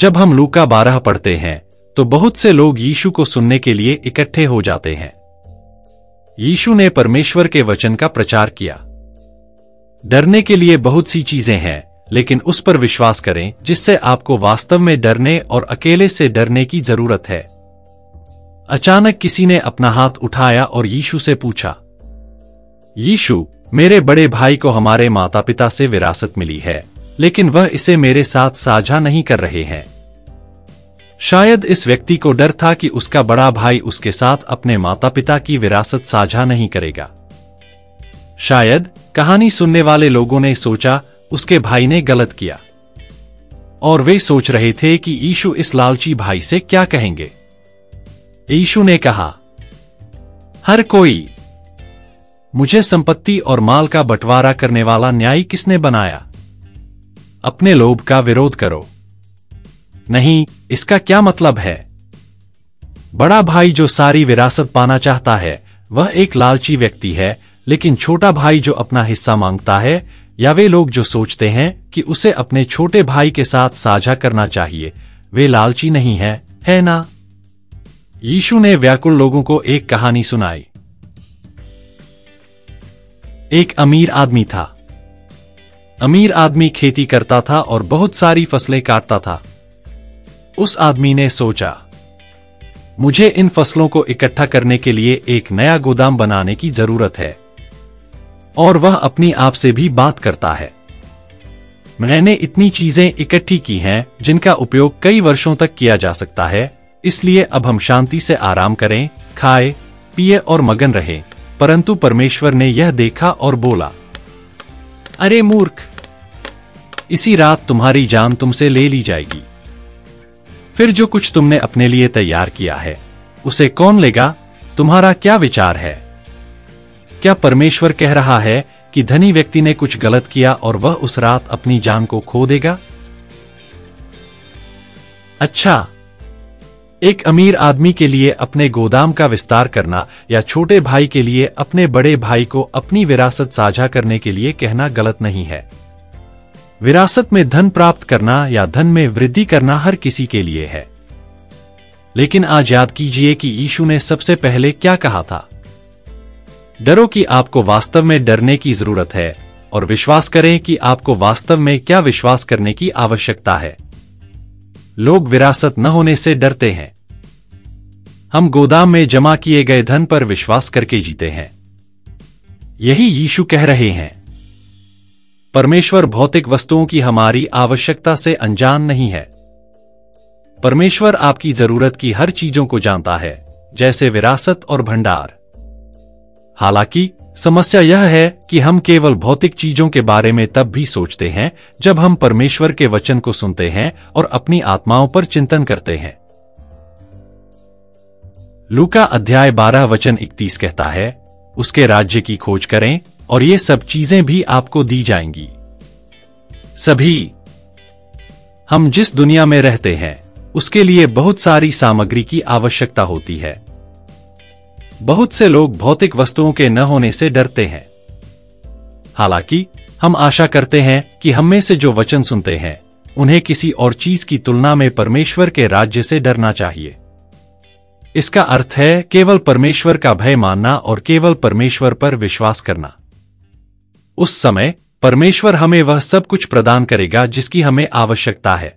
जब हम लूका 12 पढ़ते हैं तो बहुत से लोग यीशु को सुनने के लिए इकट्ठे हो जाते हैं। यीशु ने परमेश्वर के वचन का प्रचार किया। डरने के लिए बहुत सी चीजें हैं, लेकिन उस पर विश्वास करें जिससे आपको वास्तव में डरने और अकेले से डरने की जरूरत है। अचानक किसी ने अपना हाथ उठाया और यीशु से पूछा, यीशु, मेरे बड़े भाई को हमारे माता पिता से विरासत मिली है, लेकिन वह इसे मेरे साथ साझा नहीं कर रहे हैं। शायद इस व्यक्ति को डर था कि उसका बड़ा भाई उसके साथ अपने माता पिता की विरासत साझा नहीं करेगा। शायद कहानी सुनने वाले लोगों ने सोचा उसके भाई ने गलत किया, और वे सोच रहे थे कि यीशु इस लालची भाई से क्या कहेंगे। यीशु ने कहा, हर कोई मुझे संपत्ति और माल का बंटवारा करने वाला न्यायी किसने बनाया? अपने लोभ का विरोध करो। नहीं, इसका क्या मतलब है? बड़ा भाई जो सारी विरासत पाना चाहता है वह एक लालची व्यक्ति है, लेकिन छोटा भाई जो अपना हिस्सा मांगता है, या वे लोग जो सोचते हैं कि उसे अपने छोटे भाई के साथ साझा करना चाहिए, वे लालची नहीं है ना? यीशु ने व्याकुल लोगों को एक कहानी सुनाई। एक अमीर आदमी था। अमीर आदमी खेती करता था और बहुत सारी फसलें काटता था। उस आदमी ने सोचा, मुझे इन फसलों को इकट्ठा करने के लिए एक नया गोदाम बनाने की जरूरत है। और वह अपनी आप से भी बात करता है, मैंने इतनी चीजें इकट्ठी की हैं जिनका उपयोग कई वर्षों तक किया जा सकता है, इसलिए अब हम शांति से आराम करें, खाए पिए और मगन रहें। परंतु परमेश्वर ने यह देखा और बोला, अरे मूर्ख, इसी रात तुम्हारी जान तुमसे ले ली जाएगी। फिर जो कुछ तुमने अपने लिए तैयार किया है उसे कौन लेगा? तुम्हारा क्या विचार है? क्या परमेश्वर कह रहा है कि धनी व्यक्ति ने कुछ गलत किया और वह उस रात अपनी जान को खो देगा? अच्छा, एक अमीर आदमी के लिए अपने गोदाम का विस्तार करना या छोटे भाई के लिए अपने बड़े भाई को अपनी विरासत साझा करने के लिए कहना गलत नहीं है। विरासत में धन प्राप्त करना या धन में वृद्धि करना हर किसी के लिए है। लेकिन आज याद कीजिए कि यीशु ने सबसे पहले क्या कहा था। डरो कि आपको वास्तव में डरने की जरूरत है, और विश्वास करें कि आपको वास्तव में क्या विश्वास करने की आवश्यकता है। लोग विरासत न होने से डरते हैं। हम गोदाम में जमा किए गए धन पर विश्वास करके जीते हैं। यही यीशु कह रहे हैं। परमेश्वर भौतिक वस्तुओं की हमारी आवश्यकता से अनजान नहीं है। परमेश्वर आपकी जरूरत की हर चीजों को जानता है, जैसे विरासत और भंडार। हालांकि समस्या यह है कि हम केवल भौतिक चीजों के बारे में तब भी सोचते हैं जब हम परमेश्वर के वचन को सुनते हैं और अपनी आत्माओं पर चिंतन करते हैं। लूका अध्याय 12 वचन 31 कहता है, उसके राज्य की खोज करें और ये सब चीजें भी आपको दी जाएंगी। सभी हम जिस दुनिया में रहते हैं उसके लिए बहुत सारी सामग्री की आवश्यकता होती है। बहुत से लोग भौतिक वस्तुओं के न होने से डरते हैं। हालांकि हम आशा करते हैं कि हम में से जो वचन सुनते हैं उन्हें किसी और चीज की तुलना में परमेश्वर के राज्य से डरना चाहिए। इसका अर्थ है केवल परमेश्वर का भय मानना और केवल परमेश्वर पर विश्वास करना। उस समय परमेश्वर हमें वह सब कुछ प्रदान करेगा जिसकी हमें आवश्यकता है।